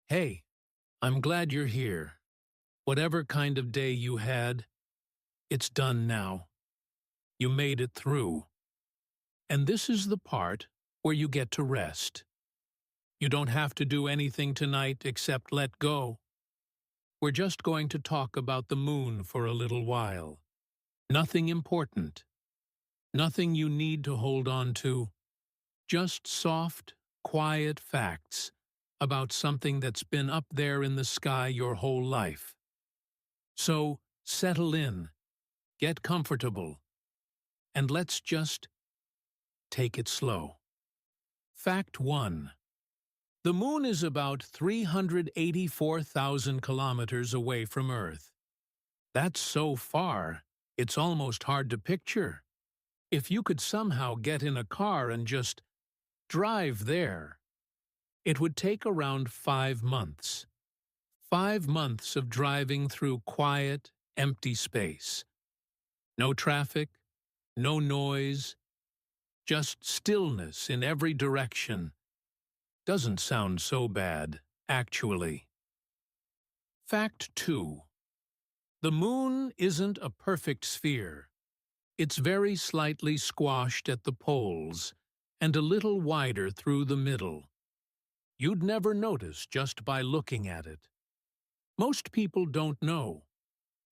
Hey, I'm glad you're here. Whatever kind of day you had, it's done now. You made it through. And this is the part where you get to rest. You don't have to do anything tonight except let go. We're just going to talk about the moon for a little while. Nothing important. Nothing you need to hold on to. Just soft, quiet facts about something that's been up there in the sky your whole life. So, settle in, get comfortable, and let's just take it slow. Fact 1. The moon is about 384,000 kilometers away from Earth. That's so far, it's almost hard to picture. If you could somehow get in a car and just drive there, it would take around 5 months. 5 months of driving through quiet, empty space. No traffic, no noise, just stillness in every direction. Doesn't sound so bad, actually. Fact 2. The moon isn't a perfect sphere. It's very slightly squashed at the poles and a little wider through the middle. You'd never notice just by looking at it. Most people don't know,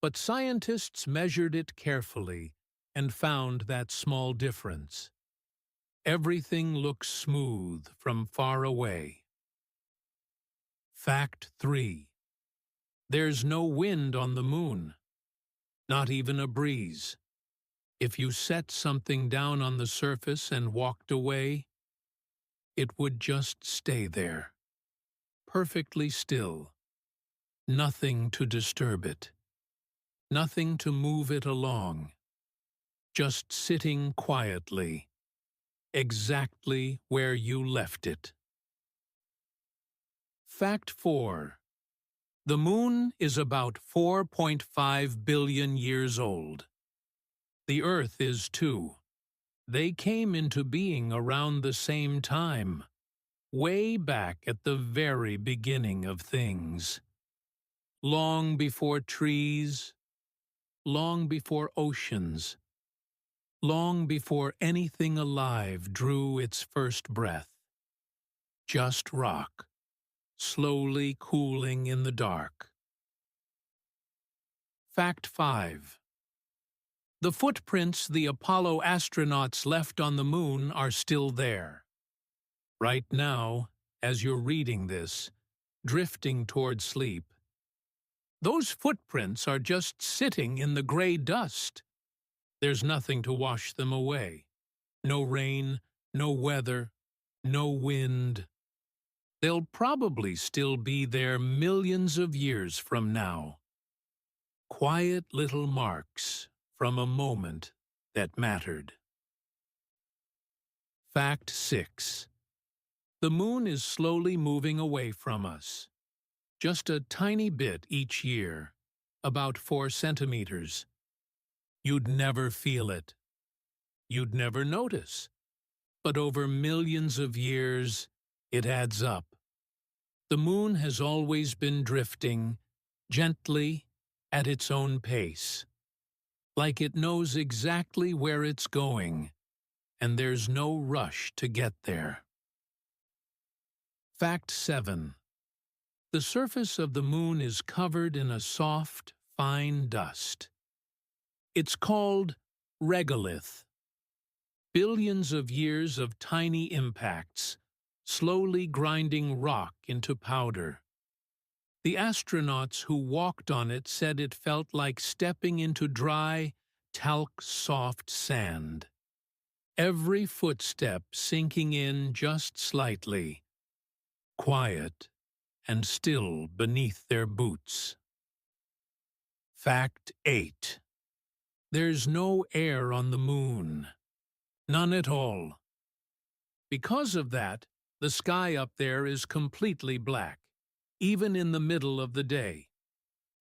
but scientists measured it carefully and found that small difference. Everything looks smooth from far away. Fact 3. There's no wind on the moon, not even a breeze. If you set something down on the surface and walked away, it would just stay there, perfectly still. Nothing to disturb it. Nothing to move it along. Just sitting quietly, exactly where you left it. Fact 4. The moon is about 4.5 billion years old. The Earth is too. They came into being around the same time, way back at the very beginning of things. Long before trees, long before oceans, long before anything alive drew its first breath. Just rock, slowly cooling in the dark. Fact 5. The footprints the Apollo astronauts left on the moon are still there. Right now, as you're reading this, drifting toward sleep, those footprints are just sitting in the gray dust. There's nothing to wash them away. No rain, no weather, no wind. They'll probably still be there millions of years from now. Quiet little marks from a moment that mattered. Fact 6. The moon is slowly moving away from us. Just a tiny bit each year, about 4 centimeters. You'd never feel it. You'd never notice. But over millions of years, it adds up. The moon has always been drifting, gently, at its own pace. Like it knows exactly where it's going, and there's no rush to get there. Fact 7. The surface of the moon is covered in a soft, fine dust. It's called regolith. Billions of years of tiny impacts, slowly grinding rock into powder. The astronauts who walked on it said it felt like stepping into dry, talc-soft sand. Every footstep sinking in just slightly, quiet and still beneath their boots. Fact 8. There's no air on the moon. None at all. Because of that, the sky up there is completely black, even in the middle of the day.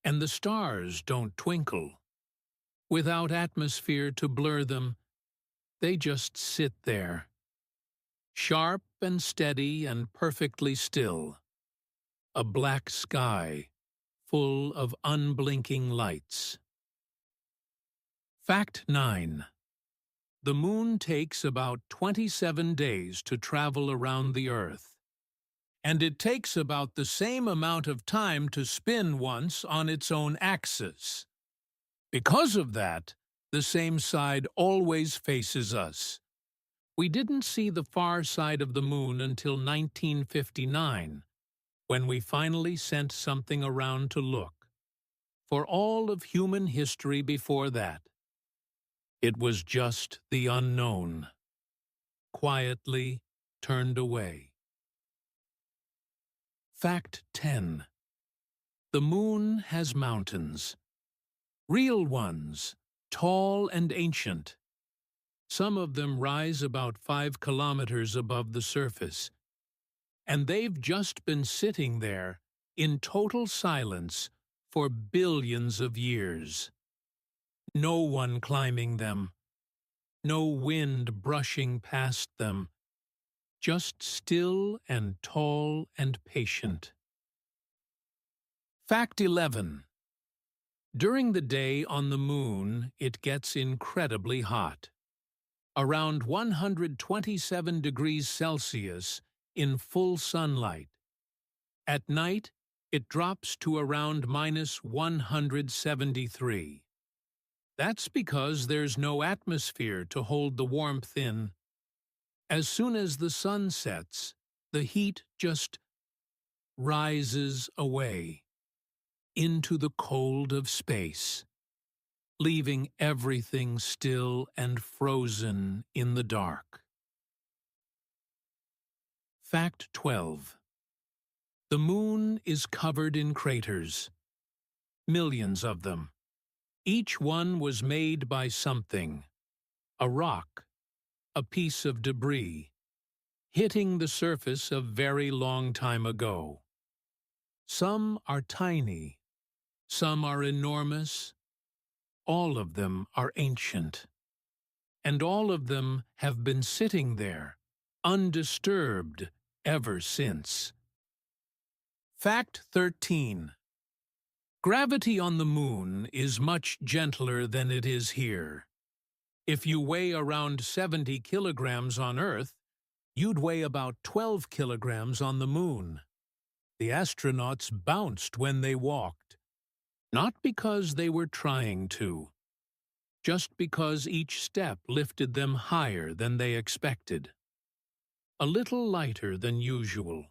And the stars don't twinkle. Without atmosphere to blur them, they just sit there, sharp and steady and perfectly still. a black sky full of unblinking lights. Fact 9. The moon takes about 27 days to travel around the Earth, and it takes about the same amount of time to spin once on its own axis. Because of that, the same side always faces us. We didn't see the far side of the moon until 1959, when we finally sent something around to look. For all of human history before that, it was just the unknown, quietly turned away. Fact 10. The moon has mountains. Real ones, tall and ancient. Some of them rise about 5 kilometers above the surface, and they've just been sitting there in total silence for billions of years. No one climbing them, no wind brushing past them, just still and tall and patient. Fact 11. During the day on the moon, it gets incredibly hot. Around 127 degrees Celsius in full sunlight. At night, it drops to around minus 173. That's because there's no atmosphere to hold the warmth in. As soon as the sun sets, the heat just rises away into the cold of space, leaving everything still and frozen in the dark. Fact 12. The moon is covered in craters, millions of them. Each one was made by something, a rock, a piece of debris, hitting the surface a very long time ago. Some are tiny, some are enormous, all of them are ancient, and all of them have been sitting there, undisturbed, ever since. Fact 13. Gravity on the moon is much gentler than it is here. If you weigh around 70 kilograms on Earth, you'd weigh about 12 kilograms on the moon. The astronauts bounced when they walked, not because they were trying to, just because each step lifted them higher than they expected. A little lighter than usual,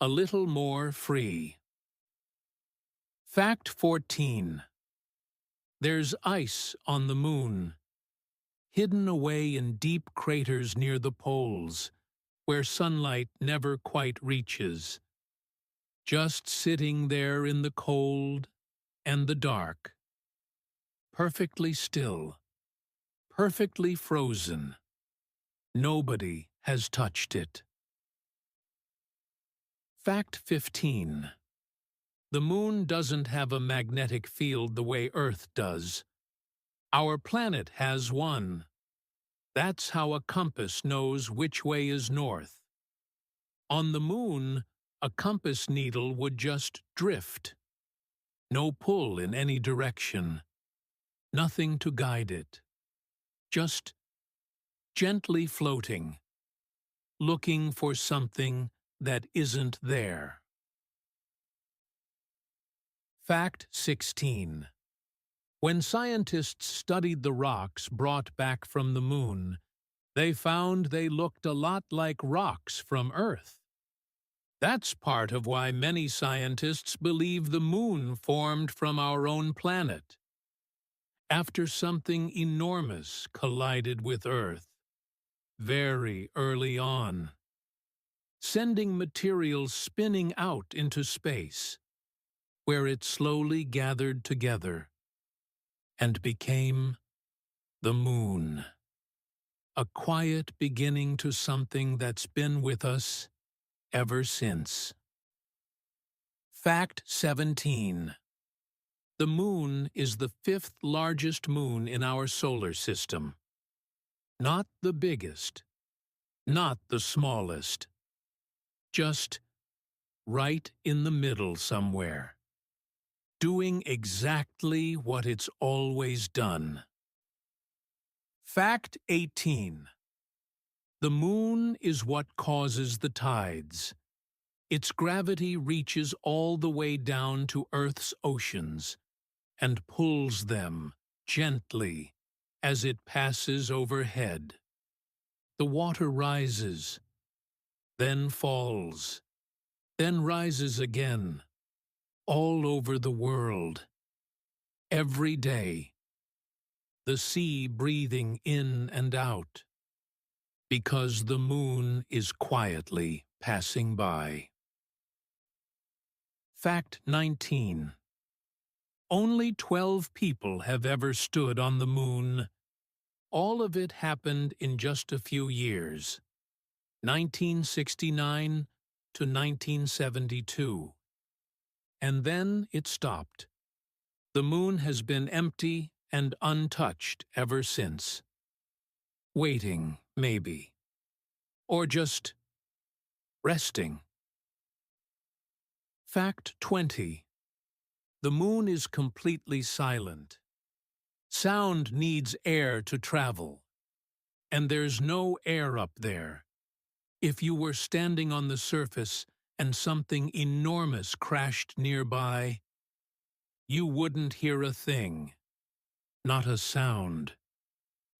a little more free. Fact 14. There's ice on the moon, hidden away in deep craters near the poles, where sunlight never quite reaches. Just sitting there in the cold and the dark, perfectly still, perfectly frozen. Nobody has touched it. Fact 15. The moon doesn't have a magnetic field the way Earth does. Our planet has one. That's how a compass knows which way is north. On the moon, a compass needle would just drift. No pull in any direction. Nothing to guide it. Just gently floating, looking for something that isn't there. Fact 16. When scientists studied the rocks brought back from the moon, they found they looked a lot like rocks from Earth. That's part of why many scientists believe the moon formed from our own planet, after something enormous collided with Earth, very early on, sending material spinning out into space, where it slowly gathered together and became the moon. A quiet beginning to something that's been with us ever since. Fact 17. The moon is the 5th largest moon in our solar system. Not the biggest, not the smallest, just right in the middle somewhere, doing exactly what it's always done. Fact 18. The moon is what causes the tides. Its gravity reaches all the way down to Earth's oceans and pulls them gently as it passes overhead. The water rises, then falls, then rises again, all over the world. Every day, the sea breathing in and out, because the moon is quietly passing by. Fact 19. Only 12 people have ever stood on the moon. All of it happened in just a few years, 1969 to 1972. And then it stopped. The moon has been empty and untouched ever since. Waiting, maybe. Or just resting. Fact 20. The moon is completely silent. Sound needs air to travel, and there's no air up there. If you were standing on the surface and something enormous crashed nearby, you wouldn't hear a thing, not a sound,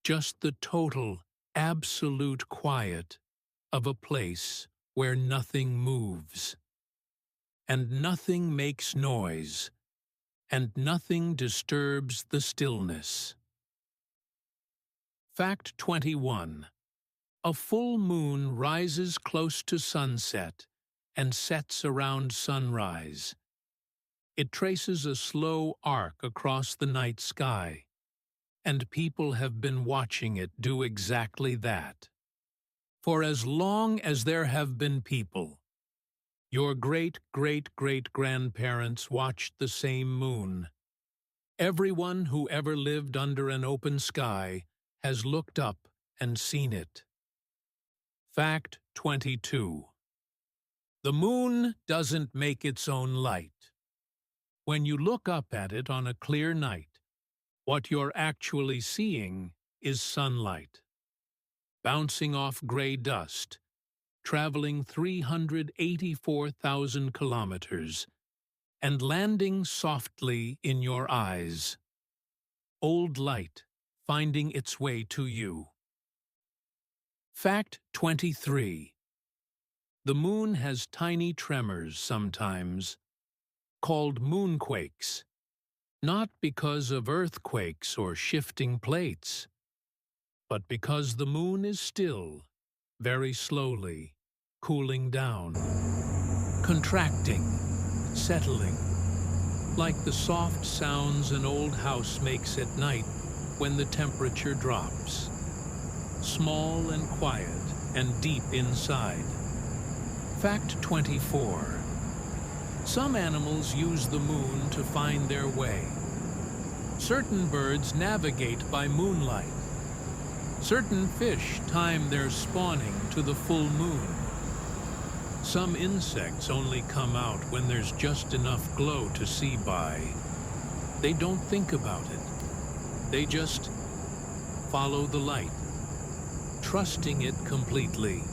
just the total, absolute quiet of a place where nothing moves, and nothing makes noise, and nothing disturbs the stillness. Fact 21. A full moon rises close to sunset and sets around sunrise. It traces a slow arc across the night sky, and people have been watching it do exactly that. For as long as there have been people, your great-great-great-grandparents watched the same moon. Everyone who ever lived under an open sky has looked up and seen it. Fact 22. The moon doesn't make its own light. When you look up at it on a clear night, what you're actually seeing is sunlight, bouncing off gray dust, traveling 384,000 kilometers, and landing softly in your eyes. Old light finding its way to you. Fact 23. The moon has tiny tremors sometimes, called moonquakes, not because of earthquakes or shifting plates, but because the moon is still, very slowly, cooling down, contracting, settling, like the soft sounds an old house makes at night when the temperature drops, small and quiet and deep inside. Fact 24. Some animals use the moon to find their way. Certain birds navigate by moonlight. Certain fish time their spawning to the full moon. Some insects only come out when there's just enough glow to see by. They don't think about it. They just follow the light, trusting it completely,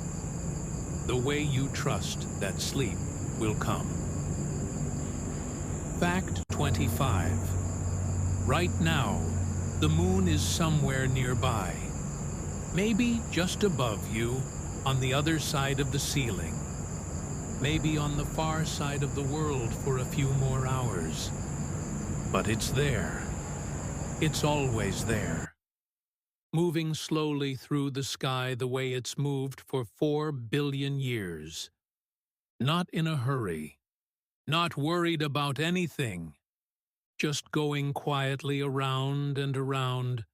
the way you trust that sleep will come. Fact 25. Right now, the moon is somewhere nearby, maybe just above you, on the other side of the ceiling, maybe on the far side of the world for a few more hours. But it's there. It's always there, moving slowly through the sky the way it's moved for 4 billion years. Not in a hurry, not worried about anything, just going quietly around and around,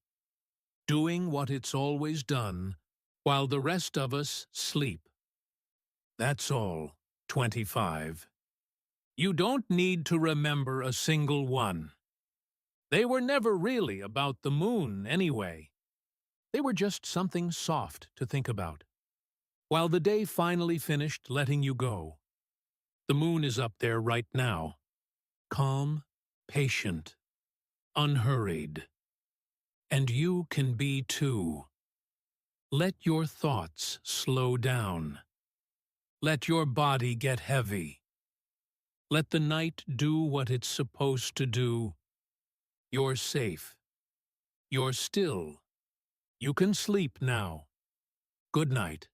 doing what it's always done, while the rest of us sleep. That's all, 25. You don't need to remember a single one. They were never really about the moon, anyway. They were just something soft to think about, while the day finally finished letting you go. The moon is up there right now, calm, patient, unhurried. And you can be too. Let your thoughts slow down. Let your body get heavy. Let the night do what it's supposed to do. You're safe. You're still. You can sleep now. Good night.